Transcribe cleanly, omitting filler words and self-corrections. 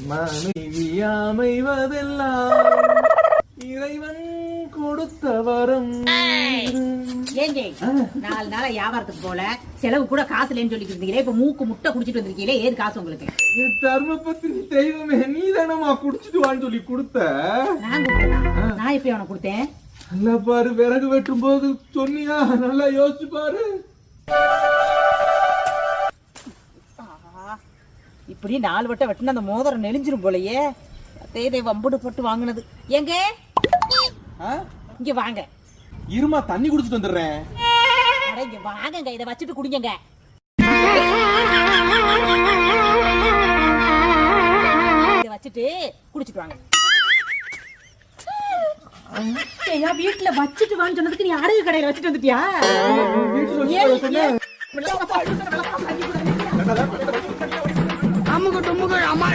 மனைவி அமைவதெல்லாம் இறைவன் கொடுத்த வரம். ஏங்க 4 நாளா வியாபாரத்துக்கு போல செலவு கூட காசு இல்லைன்னு சொல்லிட்டு இருந்தீங்களே, இப்ப மூக்கு முட்டை குடிச்சிட்டு வந்திருக்கீங்களே, ஏது காசு உங்களுக்கு? என் தர்மபத்தினி தெய்வமே, நீ தானமா குடிச்சிட்டு வான்னு சொல்லி கொடுத்த. நான் கொடுத்தேனா? நான் எப்படி அவனை கொடுத்தேன்? நல்லா பாரு, விறகு வெட்டும் போது சொன்னியா? நல்லா யோசிச்சு பாரு. இப்படி 4 வட்டம் வெட்டினா அந்த மோதிரம் நெளிஞ்சிரும் போலயே. தேதை வம்புடு போட்டு வாங்கினது. எங்க இங்க வாங்க, இருமா தண்ணி குடிச்சிட்டு வந்துடுறேன். அட இங்க வாங்கங்க, இதை வச்சுட்டு குடிங்க. இதை வச்சுட்டு குடிச்சிட்டு வாங்க. ஐயா, வீட்டுல வச்சுட்டு வான்னு சொன்னதுக்கு நீ அடகு கடையில வச்சுட்டு வந்துட்டியா? அமுக டுமுக அம்மா